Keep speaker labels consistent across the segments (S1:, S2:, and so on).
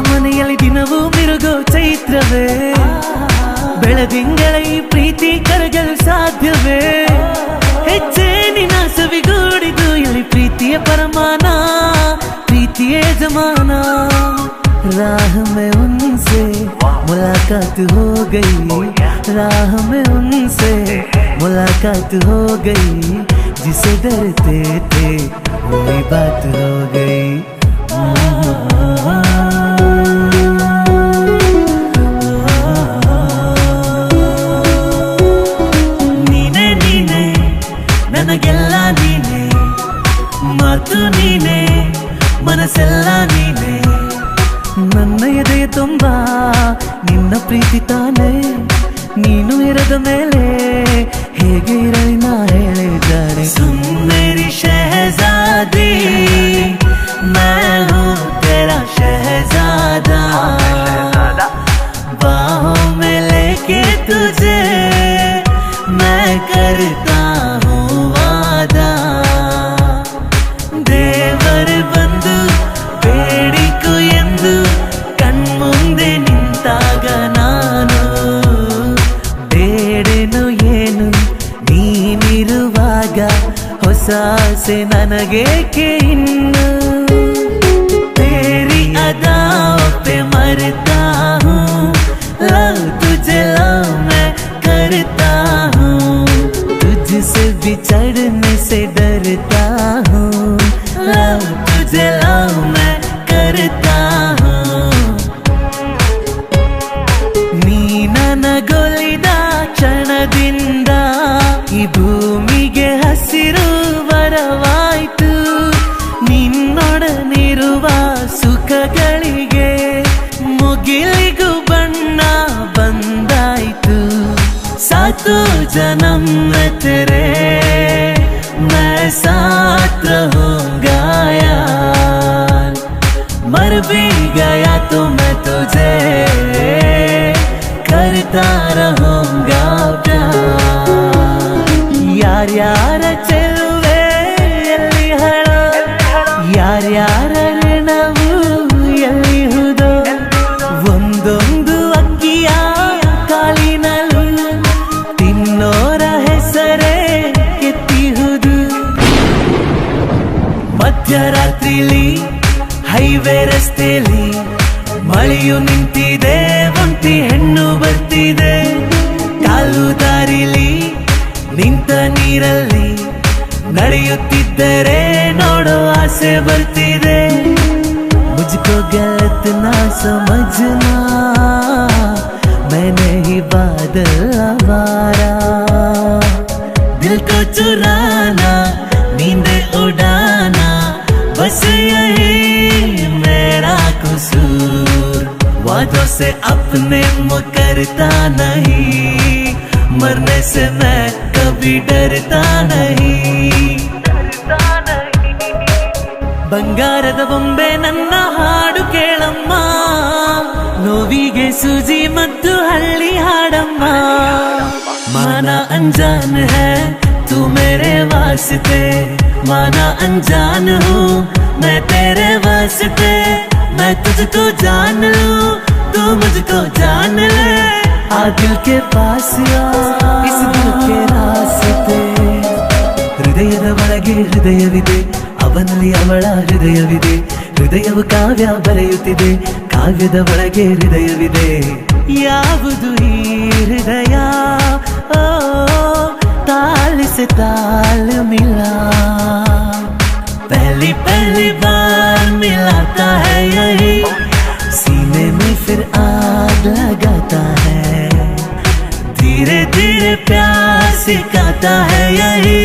S1: ಮನೆಯಲ್ಲಿ ದಿನವೂ ಮಿರುಗೋ ಚೈತ್ರವೇ, ಬೆಳದಿಂಗಳ ಈ ಪ್ರೀತಿ ಕರಗಲು ಸಾಧ್ಯವೇ? ಹೆಜ್ಜೆ ನಿನ್ನ ಸವಿಗೂಡಿದು ಇಲ್ಲಿ ಪ್ರೀತಿಯ ಪರಮಾನ, ಪ್ರೀತಿಯ ಜಮಾನ. राह में उनसे मुलाकात हो गई, राह में उनसे मुलाकात हो गई, जिसे डरते थे वही बात हो गई. ನೀನೆ ನೀನೆ ನನಗೆಲ್ಲ ನೀನೆ, ಮಾತು ನೀನೆ ಮನಸ್ಸೆಲ್ಲ ನೀನೆ, ನನ್ನ ಎದೆಯ ತುಂಬ ನಿನ್ನ ಪ್ರೀತಿ ತಾನೆ. ನೀನು ಇರದ ಮೇಲೆ ಹೇಗೆ ಇರಲಿ ನಾ ಹೇಳಿದ್ದಾನೆ. ಸುನ್ ಮೇರಿ ಶಹಜಾದಿ मैं हूँ तेरा शहजादा, बाहों में लेके तुझे मैं करता हूँ वादा. ದೇವರ ಬಂದು ಬೇಡಿಕೊ ಎಂದು ಕಣ್ಮುಂದೆ ನಿಂತಾಗ ನಾನು ಬೇಡೇನು ಏನು, ನೀನಿರುವಾಗ ಹೊಸ ಆಸೆ ನನಗೇಕೆ ಇನ್ನು. तेरी अदाओं पे मरता हूँ, लव तुझे लव मैं करता हूँ, तुझसे बिछड़ने से डरता हूँ, लव तुझे लव मैं करता हूँ. ನೀ ನನಗೊಲಿದ ಕ್ಷಣದಿಂದ ಈ ಭೂಮಿಗೆ ಹಸಿರು ವರವಾಯ್ತು, ನಿನ್ನೊಡನಿರುವ ಸುಖಗಳಿಗೆ ಮುಗಿಲಿಗೂ ಬಣ್ಣ ಬಂದಾಯ್ತು. सातों जन्म में तेरे मैं साथ रहूंगा यार, मर भी गया तो मैं तुझे करता रहूंगा प्यार. यार ಚೆಲುವೆ ಎಲ್ಲಿ ಹಳ, ಯಾರ್ಯಾರ ಋಣವು ಎಲ್ಲಿಹುದೋ, ಒಂದೊಂದು ಅಕ್ಕಿಯ ಕಾಲಿನಲ್ಲೂ ತಿನ್ನೋರ ಹೆಸರೇ ಕೆತ್ತಿಹುದು. ಮಧ್ಯರಾತ್ರಿಲಿ ಹೈವೇ ರಸ್ತೆಯಲ್ಲಿ ಮಳೆಯು ನಿಂತಿದೆ, ಒಂಟಿ ಹೆಣ್ಣು ಬರ್ತಿದೆ, ಕಾಲು ದಾರಿಲಿ ನಿಂತ ನೀರಲ್ಲಿ ನಡೆಯುತ್ತಿದ್ದರೆ ನೋಡೋ ಆಸೆ ಬರ್ತಿದೆ. मुझको गलत ना समझना, मैंने ही बादल आवारा, दिल को चुराना नींद उड़ाना, बस यही मेरा कसूर. वादों से अपने मुकरता नहीं, मरने से मैं कभी डरता नहीं. ಬಂಗಾರದ ಬೊಂಬೆ ನನ್ನ ಹಾಡು ಕೇಳಮ್ಮ, ನೋವಿಗೆ ಸೂಜಿ ಮತ್ತು ಹಳ್ಳಿ ಹಾಡಮ್ಮ. माना अनजान है तू मेरे वास्ते, माना अनजान हूँ मैं तेरे वास्ते, मैं तुझको जान लूँ तू मुझको जान ले. आ दिल के पास आ इस दिल के रास्ते, ಹೃದಯದ ಒಳಗೆ ಹೃದಯವಿದೆ, ಅವನಲ್ಲಿ ಅವಳ ಹೃದಯವಿದೆ, ಹೃದಯವು ಕಾವ್ಯ ಬರೆಯುತ್ತಿದೆ, ಕಾವ್ಯದ ಒಳಗೆ ಹೃದಯವಿದೆ. ಯಾವುದು ಈ ಹೃದಯ ಓ ताल से ताल मिला, पहली पहली बार मिलाता है यही, सीने में फिर आग लगाता है, धीरे धीरे प्यार सिखाता है यही,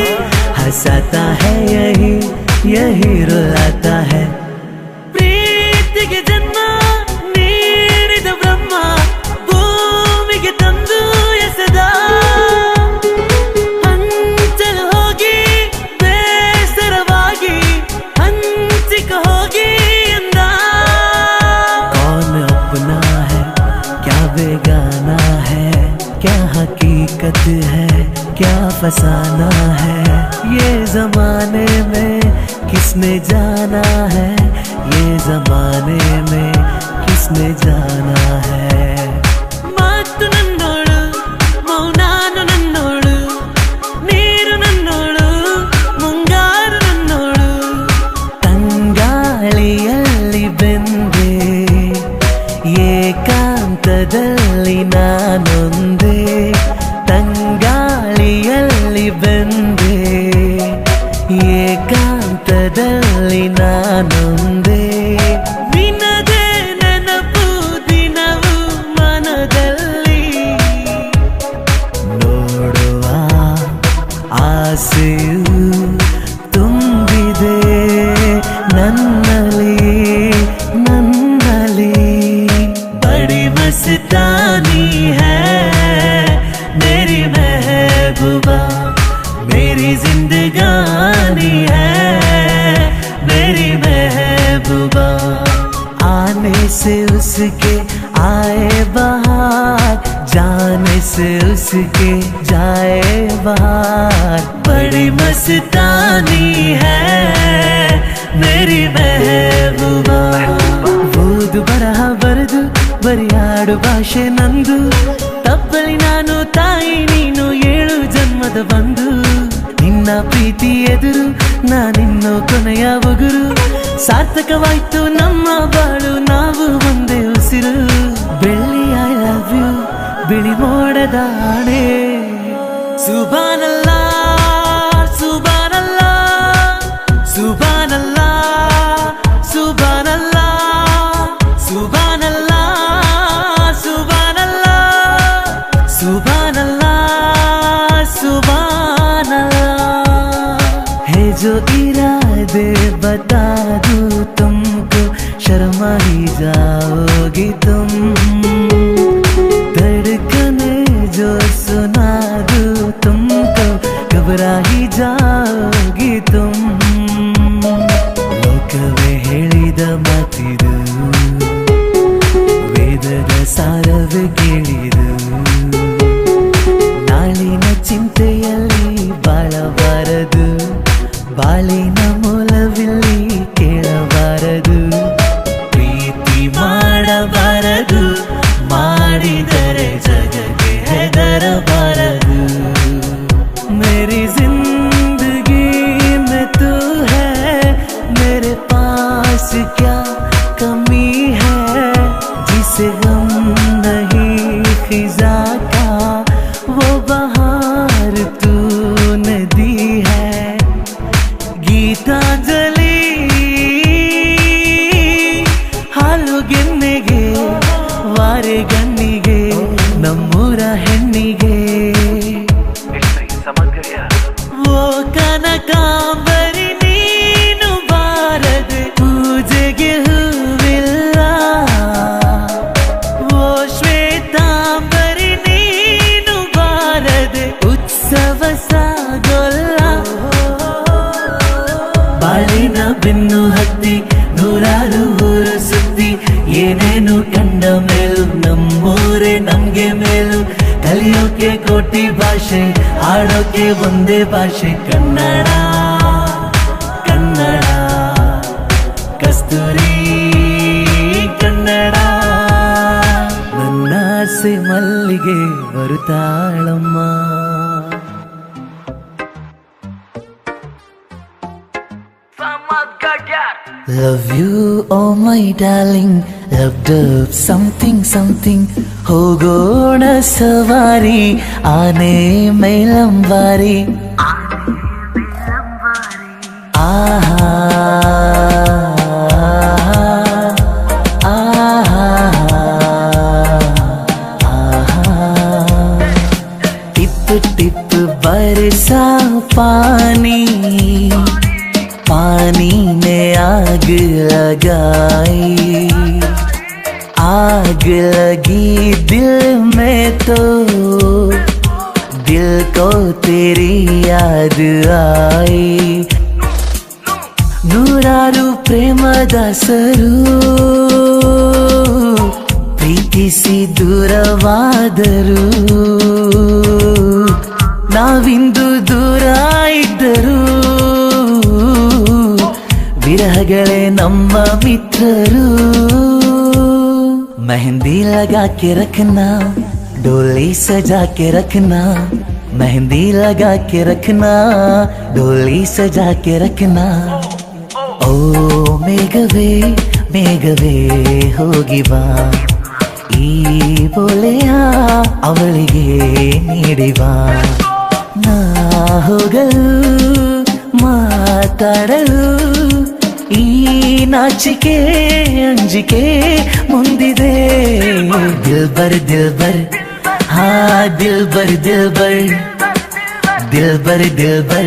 S1: हंसाता है यही, यही रुलाता है. ಪ್ರೀತಿಗೆ ಜನ್ಮ ನೀಡಿದ ಬ್ರಹ್ಮ ಭೂಮಿಗೆ ತಂದು ಎಸೆದ, ಹಂಚಲು ಹೋಗಿ ಬೇಸರವಾಗಿ ಹಂಚಿಕ ಹೋಗಿ ಎಂದ. कौन अपना है क्या बेगाना है, क्या हकीकत है क्या फसाना है, ये जमाने में किसने जाना है, ये जमाने में किस में जाना है ಮಾತು ನನ್ನೋಳು ಮೌನಾನು ನನ್ನೋಳು ನೀರು ನನ್ನೋಳು ಮುಂಗಾರು ನನ್ನೋಳು ತಂಗಾಳಿಯಲ್ಲಿ ಬೆಂದೆ ಏಕಾಂತದಲ್ಲಿ ನಾನೊಂದೇ ತಂಗಾಳಿಯಲ್ಲಿ ಬೆಂದೆ ಏಕಾಂತದಲ್ಲಿ ನಾನೊಂದೇ ನಿನದೇ ನೆನಪು ದಿನವು ಮನದಲ್ಲಿ ನೋಡುವ ಆಸೆಯು ತುಂಬಿದೆ ನನ್ನಲ್ಲಿ ನನ್ನಲ್ಲಿ बड़ी मस्तानी है मेरी महबूबा मेरी जिंदगानी है मेरी महबूबा आने से उसके आए बहार जाने से उसके जाए बहार बड़ी मस्तानी है मेरी महबूबा ಓದು ಬರಹ ಬರೆದು ಬರಿಯಾಡು ಭಾಷೆ ನಂದು ತಪ್ಪಲಿ ನಾನು ತಾಯಿ ನೀನು 7 ಜನ್ಮದ ಬಂದು ನಿನ್ನ ಪ್ರೀತಿ ಎದುರು ನಾನಿನ್ನು ಕೊನೆಯ ಒಗುರು ಸಾರ್ಥಕವಾಯ್ತು ನಮ್ಮ ಬಾಳು ನಾವು ಒಂದೇ ಉಸಿರು ಬೆಳ್ಳಿ ಐ ಲವ್ ಯು ಬಿಳಿ ಮೋಡದ ಆಣೆ ಸುಬಾನಲ್ಲಾ ಸುಬಾನಲ್ಲಾ ಸುಬಾನಲ್ಲಾ ಸುಬಾನಲ್ಲಾ सुभानल्लाह सुभानल्लाह सुभानल्लाह सुभानल्लाह है जो इरादे बता दूं तुमको शर्मा ही जाओगी तुम धड़कने जो सुना दूं तुमको घबरा ही जाओगी तुम लोकवे ಹೇಳಿದ ಮಾತಿದು ವೇದದ ಸಾರವೇ ಕೇಳಿದು ನಾಳಿನ ಚಿಂತೆಯಲ್ಲಿ ಬಾಳಬಾರದು ಬಾಳಿನ ಮೂಲವಿಲ್ಲಿ ಕೇಳಬಾರದು ಪ್ರೀತಿ ಮಾಡಬಾರದು ಮಾಡಿದರೆ ಜಗಕ್ಕೆ ಹೆದರಬಾರದು ಮೇರಿ ಜಿಂದಗಿ में तू है मेरे पास क्या कमी है जिसे गम नहीं खिजा का वो बहार तूने दी है गीतांजलि ಹಾಲು ಗೆನ್ನೆಗೆ ವಾರೆ ಗಣ್ಣಿಗೆ ನಮ್ಮೂರ ಹೆಣ್ಣಿಗೆ ಓ ಕನಕಾಂಬರಿ ನೀನು ಬಾರದೆ ಪೂಜೆಗೆ ಹೂವಿಲ್ಲ ಓ ಶ್ವೇತಾಂಬರಿ ನೀನು ಬಾರದೆ ಉತ್ಸವ ಸಾಗೋಲ್ಲ ಬಾಳಿನ ಬೆನ್ನು ಹತ್ತಿ ನೂರಾರು ಊರು ಸುತ್ತಿ ಏನೇನು ಕಂಡ ಮೇಲು ನಮ್ಮೂರೇ ನಮ್ಗೆ ಮೇಲು ಕಲಿಯೋಕೆ ಕೋಟಿ ಭಾಷೆ ಆಡೋಕೆ ಒಂದೇ ಭಾಷೆ ಕನ್ನಡ ಕನ್ನಡ ಕಸ್ತೂರಿ ಕನ್ನಡ ನನ್ನ ಆಸೆ ಮಲ್ಲಿಗೆ ಬರುತ್ತಾಳಮ್ಮ Love you, oh my darling. Loved up something, something. ಹೋಗೋಣ ಸವಾರಿ ಆನೆ ಮೇಲಂಬಾರಿ ಆಹಾ टिप टिप बरसा पानी पानी ने आग लगाई आग लगी दिल में तो दिल को तेरी याद आई ನೂರಾರು ಪ್ರೇಮದಾಸರು ಪ್ರೀತಿಸಿ ದೂರವಾದರು ನಾವಿಂದು ದೂರ ಇದ್ದರು ವಿರಹಗಳೇ ನಮ್ಮ ಮಿತ್ರರು मेहंदी लगा के रखना, डोली सजा के रखना, मेहंदी लगा के रखना, डोली सजा के रखना। ओ मेघवे मेघवे ಹೋಗಿ ಬಾ, ಈ ಬೋಲೆಯ ಅವಳಿಗೆ ನೀಡಿ ಬಾ. ನಾ ಹೋಗಲು ಮಾತಾಡಲು ಈ ನಾಚಿಕೆ ಅಂಜಿಕೆ ಮುಂದಿದೆ. ದಿಲ್ಬರ್ ದಿಲ್ಬರ್ ಹಾ ದಿಲ್ಬರ್ ದಿಲ್ಬರ್, दिलबर दिलबर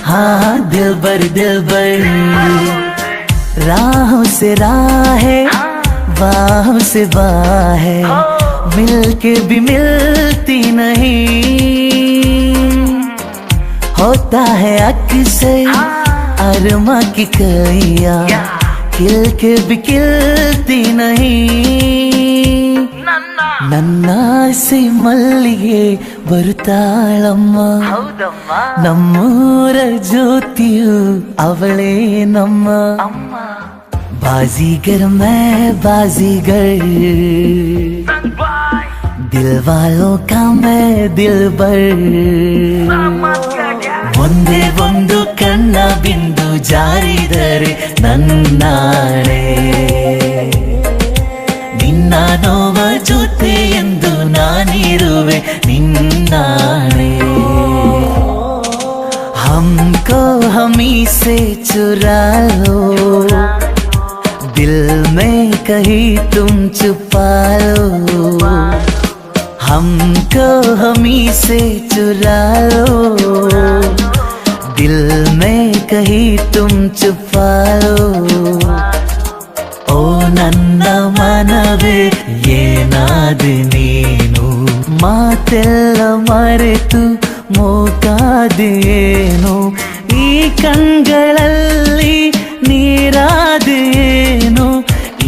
S1: हाँ दिलबर दिलबर. राहों से राह है, बाहों से बाह है, मिलके भी मिलती नहीं. होता है अक्सर अरमा की कलियां, खिल के भी खिलती नहीं. ನನ್ನಾಸೆ ಮಲ್ಲಿಗೆ ಬರುತ್ತಾಳಮ್ಮ, ನಮ್ಮೂರ ಜ್ಯೋತಿಯು ಅವಳೇ ನಮ್ಮ. बाजीगर मैं बाजीगर, दिल वालों का मैं दिलबर. ಒಂದೇ ಒಂದು ಕಣ್ಣ ಬಿಂದು ಜಾರಿದರೆ ನನ್ನಾಣೆ, ನಿನ್ನ ನೋವ ಜೊತೆ ಎಂದು ನಾನಿರುವೆ ನಿನ್ನಾಣೆ. हमको हमी से चुरा लो, दिल में कहीं तुम छुपा लो. हमको हमी से चुरा लो, दिल में कहीं तुम छुपा लो. ಓ ನನ್ನ ಮನವೇ ಏನಾದೆ ನೀನು, ಮಾತೆಲ್ಲ ಮರೆತು ಮೂಕಾದೇನು, ಈ ಕಂಗಳಲ್ಲಿ ನೀರಾದೇನು,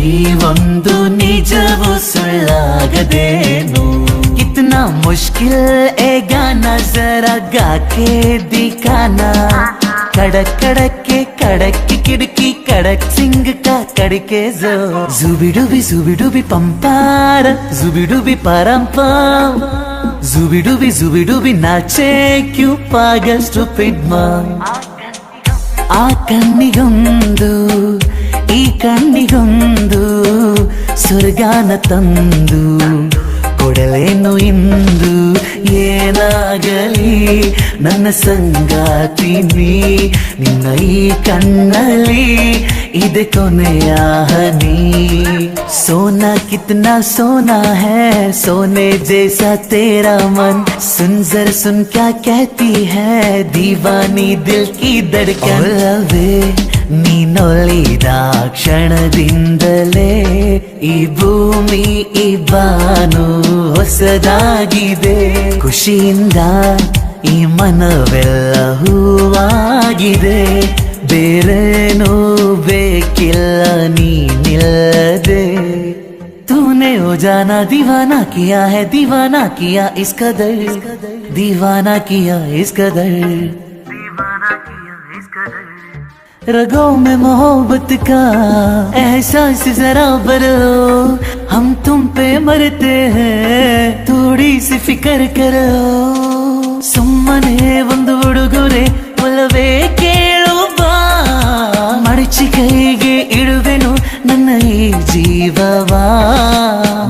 S1: ಈ ಒಂದು ನಿಜವು ಸುಳ್ಳಾಗದೇನು. कितना मुश्किल ए गाना जरा गा के दिखाना, कड़क कड़क के कड़क की खिड़की कड़क सिंग का कड़के जो. जुबी डुबी पंपार जुबी डुबी परम्पम, जुबी डुबी नाचे क्यों पागल स्टूपिड मां. ಆ ಕಣ್ಣಿಗೊಂದು ಈ ಕಣ್ಣಿಗೊಂದು ಸ್ವರ್ಗಾನ ತಂದು ಕೊಡಲೇನು ಇಂದು. ಏನಾಗಲಿ ನನ್ನ ಸಂಗಾತಿ ನೀ, ನಿನ್ನ ಈ ಕಣ್ಣಲ್ಲಿ ಇದೆ ಕೊನೆಯ ಹನಿ. सोना कितना सोना है, सोने जैसा तेरा मन, सुन जर सुन क्या कहती है दीवानी दिल की धड़कन. ನೀನೊಲಿದ ಕ್ಷಣದಿಂದಲೇ ಈ ಭೂಮಿ ಈ ಬಾನು ಹೊಸದಾಗಿದೆ. ಖುಷಿಯಿಂದ ಈ ಮನವೆಲ್ಲ ಹೂವಾಗಿದೆ, ಬೇರೇನೂ ಬೇಕಿಲ್ಲ ನೀನಿಲ್ಲದೆ. तूने ओ जाना दीवाना किया है, दीवाना किया इस कदर, दीवाना किया इस कदर. रगों में मोहब्बत का एहसास जरा बदलो, हम तुम पे मरते हैं थोड़ी सी फिक्र करो. ಸುಮ್ಮನೆ ಒಂದು ಉಡುಗೊರೆ ಒಲವೇ ಕೇಳು ಬಾ, ಮಡಚಿ ಕೈಗೆ ಇಡುವೆನು ನನ್ನ ಈ ಜೀವವಾ.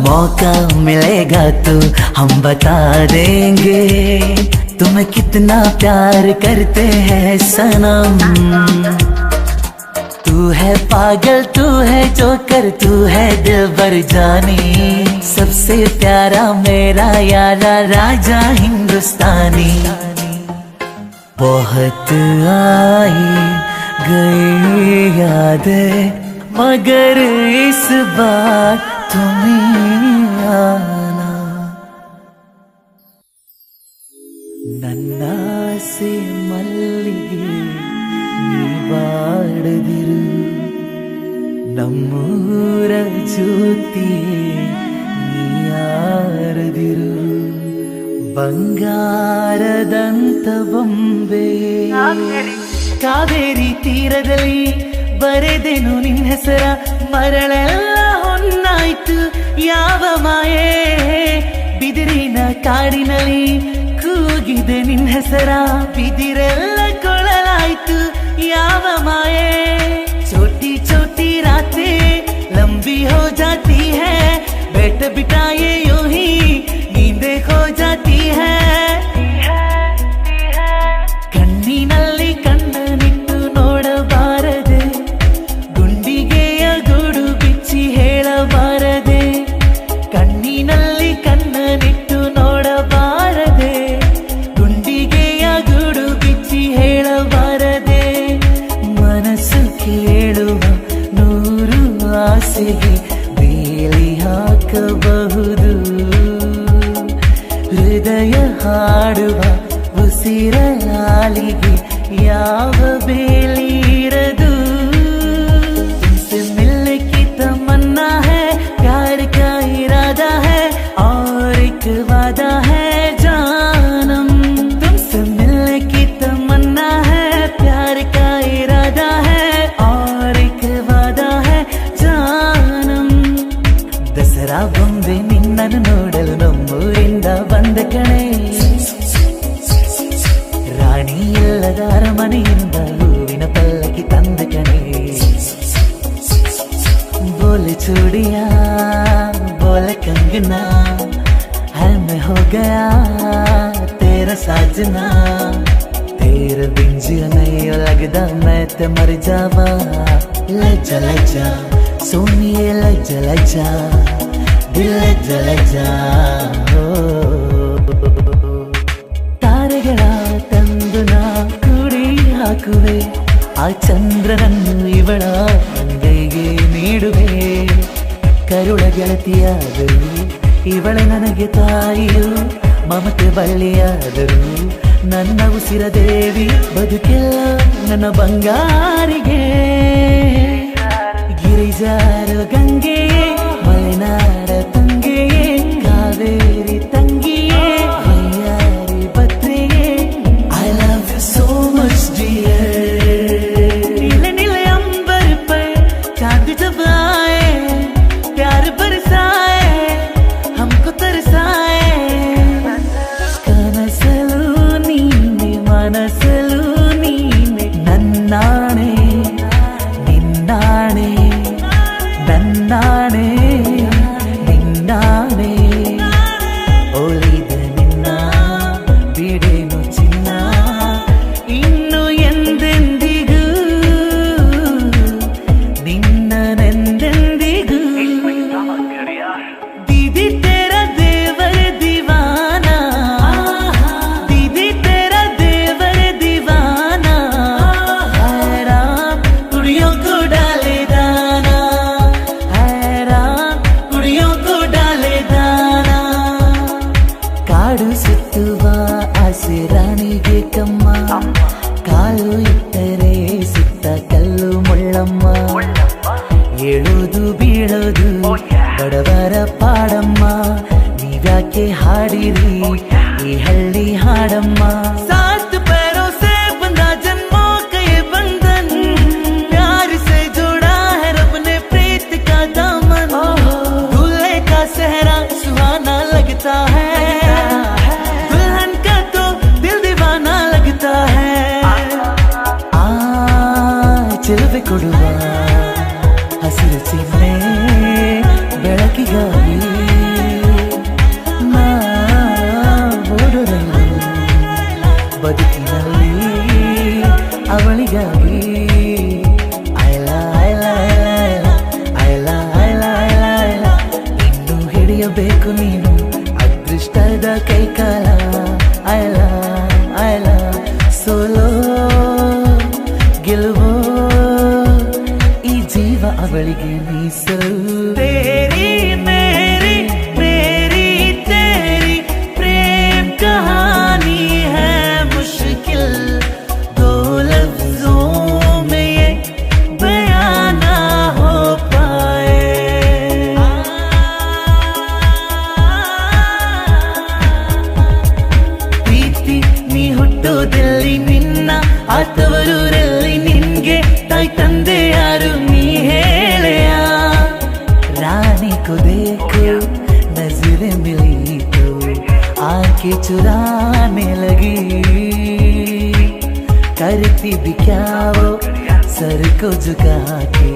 S1: मौका मिलेगा तो हम बता देंगे तुम्हें कितना प्यार करते हैं सनम. तू है पागल तू है जोकर तू है दिलबर जानी, सबसे प्यारा मेरा यारा राजा हिंदुस्तानी. बहुत आई गई यादें मगर इस बार तुम्हें आना. ನನ್ನಾಸೆ ಮಲ್ಲಿಗೆ ನೀ ಬಾಡದಿರು, ನಮ್ಮೂರ ಜ್ಯೋತಿಯೇ ನೀ ಆರದಿರು. ಬಂಗಾರದಂತ ಬೊಂಬೆ ಕಾವೇರಿ ತೀರದಲ್ಲಿ ಬರೆದೆನು ನಿನ್ನ ಹೆಸರ, ಮರಳೆಲ್ಲ ಹೊನ್ನಾಯ್ತು ಯಾವ ಮಾಯೆ ಬಿದಿರಿನ ಕಾಡಿನಲ್ಲಿ ಕೂಗಿದೆ ನಿನ್ನ ಹೆಸರ ಬಿದಿರೆಲ್ಲ ಕೊಳಲಾಯ್ತು ಯಾವ ಮಾಯೆ ಚೋಟಿ ಚೋಟಿ ರಾತೆ लंबी हो जाती है बैठ बिठाए यूं ही नींदे खो जाती है ಕಣ್ಣಿನಲ್ಲಿ ಕಣ್ಣನಿಟ್ಟು ನೋಡಬಾರದೆ ಗುಂಡಿಗೆಯ ಗೂಡು ಬಿಚ್ಚಿ ಹೇಳಬಾರದೆ ಕಣ್ಣಿನಲ್ಲಿ ಕಣ್ಣನಿಟ್ಟು ನೋಡಬಾರದೆ ಗುಂಡಿಗೆಯ ಗೂಡು ಬಿಚ್ಚಿ ಹೇಳಬಾರದೆ ಮನಸ್ಸು ಕೇಳುವ ನೂರು ಆಸೆಗೆ ಬೇಲಿ ಹಾಕಬಹುದು ಹೃದಯ ಹಾಡುವ ಉಸಿರ ನಾಲಿಗೆ ಯಾವ ಬೇಲಿ ಇರದು तुमसे मिलने की तमन्ना है प्यार का इरादा है और एक वादा है जानम तुमसे मिलने की तमन्ना है प्यार का इरादा है और एक वादा है जानम दसरा बೊಂಬೆ ನಿನ್ನನ್ನು ನೋಡಲು ನಮ್ಮೂರಿಂದ ಬಂದ ಕಣೆ ರಾಣಿ ಇಲ್ಲದ ಅರಮನೆಯಿಂದ ಹೂವಿನ ಪಲ್ಲಕ್ಕಿ ತಂದ ಕಣೆ बोले चूड़िया बोले कंगना है मैं हो गया तेरा साजना तेरे बिन जिया नहीं लगदा मैं ते मर जावा लज्जा लज्जा सोनिए लज्जा लज्जा दिल लज्जा लज्जा ತಾರೆಗಳ ತಂದು ನಾ ಕೂಡಿ ಹಾಕುವೆ ಆ ಚಂದ್ರನನ್ನು ಇವಳ ಅಂಗೈಗೆ ನೀಡುವೆ ಕರುಳ ಗೆಳತಿಯಾದರು ಇವಳೆ ನನಗೆ ತಾಯಿಯು ಮಮತೆ ಬಳ್ಳಿಯಾದರು ನನ್ನ ಉಸಿರ ದೇವಿ ಬದುಕೆಲ್ಲ ನನ್ನ ಬಂಗಾರಿಗೆ ಗಿರಿಜಾರು ಗಂಗೆಯೇ ಮಲೆನಾಡ ತಂಗೆಯೇ ಕಾವೇರಿ ತಂಗಿಯೇ ವೈಯಾರಿ ಭದ್ರೆಯೇ I love you so much dear नीले नीले अंबर पर चांद जब आए प्यार बरसाए हमको तरसाए कनसलू नीने मनसलू नीने नन्नाणे निन्नाणे ನನ್ನಾಣೆ ನಿನ್ನಾಣೆ ಒಲಿದ ನಿನ್ನ ಬಿಡೇನು ಚಿನ್ನ ಇನ್ನು ಎಂದೆಂದಿಗೂ ನಿನ್ನನೆಂದೆಂದಿಗೂ दीदी तेरा देवर दीवाना दीदी तेरा देवर दीवाना हैरान कुड़ियों को डाले दाना हैरान कुड़ियों को डाले दाना ಕಾಡು ಸುತ್ತುವ ಆಸೆ ರಾಣಿಗೆ ಕಮ್ಮ ಕಾಲು ಇಟ್ಟರೆ ಸುತ್ತ ಕಲ್ಲು ಮುಳ್ಳಮ್ಮ ಏಳೋದು ಬೀಳೋದು ಬಡವರ ಪಾಡಮ್ಮ ನೀವ್ಯಾಕೆ ಹಾಡಿರಿ ಈ ಹಳ್ಳಿ ಹಾಡಮ್ಮ सात पैरों से बंधा जन्मों का ये बंधन प्यार से जोड़ा है रब ने प्रीत का दामन दूल्हे का सेहरा सुहाना लगता है दुल्हन का तो दिल दीवाना लगता है आ ಚೆಲುವೆ ಕೊಡುವ ಹಸಿರು ಚಿನ್ನೆ ಬೆಳಕಿಗಾಗಿ ನಾ ಓಡುರಲು ಬದುಕಿನಲ್ಲಿ ಅವಳಿಗಾಗಿ ಐಲ ಐಲ ಐಲ ಐಲ ಐಲ ಐಲ ಇನ್ನು ಹಿಡಿಯಬೇಕು ನೀನು ಅದೃಷ್ಟದ ಕೈಕಾಲ ಐಲ ಐಲ ಸೋಲೋ ಗೆಲುವೋ ಈ ಜೀವ ಅವಳಿಗೆ ಮೀಸಲು तेरी मेरी मेरी तेरी प्रेम कहानी है मुश्किल दो लफ्जों में ये बयां ना हो पाए प्रीति ನೀ ಹುಟ್ಟೋದಲ್ಲಿ ನಿನ್ನ ಆತವರೂರಲ್ಲಿ ನಿನ್ಗೆ ತಾಯಿ ತಂದೆ ಯಾರು ನೀ ಹೇಳೆಯ ರಾಣಿ को देखो आंखें चुराने लगी, करती भी क्या वो सर को झुका के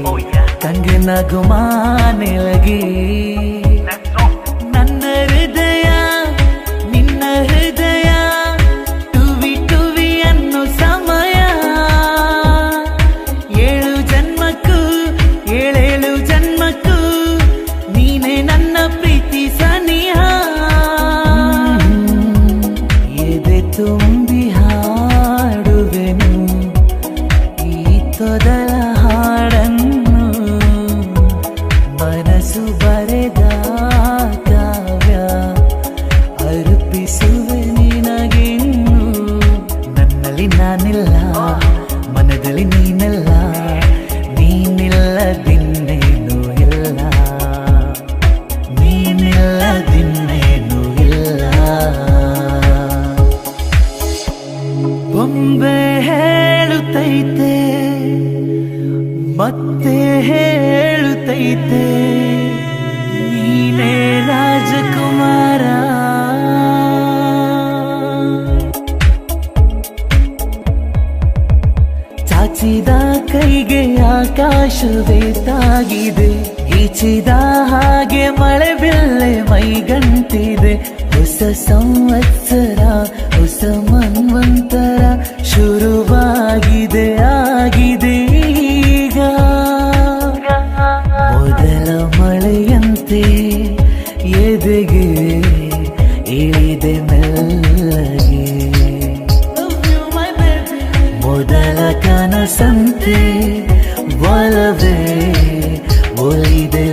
S1: कंगना घुमाने लगी। ನನ್ನ ಹೃದಯ ನಿನ್ನ ಹೃದಯ ಟುವಿ ಟುವಿ ಅನ್ನೋ ಸಮಯ, ಏಳು ಜನ್ಮಕ್ಕೂ ಏಳೇಳು ಜನ್ಮಕ್ಕೂ ನೀನೆ ನನ್ನ ಪ್ರೀತಿ ಸನಿಹ। ಎದೆ ತುಂಬಿ ಹಾಡುವೆನು ಈ ತೊದಲ ಹಾಡನ್ನು, ಮನಸ್ಸು ಬರೆದ ಕಾವ್ಯ ಅರ್ಪಿಸುವೆ ನಿನಗಿನ್ನು। ನನ್ನಲ್ಲಿ ನಾನಿಲ್ಲ, ಮನದಲ್ಲಿ ನೀನೆಲ್ಲ, ನೀನಿಲ್ಲದಿನ್ನೇನು ಇಲ್ಲ, ನೀನಿಲ್ಲದಿನ್ನೇನು ಇಲ್ಲ। ಬೊಂಬೆ ಹೇಳುತ್ತೈತೆ ಮತ್ತೆ ಹೇಳುತ್ತೈತೆ, ನೀನೇ ರಾಜಕುಮಾರ। ಚಾಚಿದ ಕೈಗೆ ಆಕಾಶವೇ ತಾಗಿದೆ, ಈಚಿದ ಹಾಗೆ ಮಳೆ ಬಿಲ್ಲೆ ಮೈಗಂಟಿದೆ। ಹೊಸ ಸಂವತ್ಸರ ಹೊಸ ಮನ್ವಂತರ ಶುರುವಾಗಿದೆ, ಆಗಿದೆ ಈಗ। ಮೊದಲ ಮಳೆಯಂತೆ ಎದೆಗೆ ಇಳಿದೆ ಮೆಲ್ಲಗೆ, ಮೊದಲ ಕನಸಂತೆ ಒಲವೇ ಒಲಿದೆ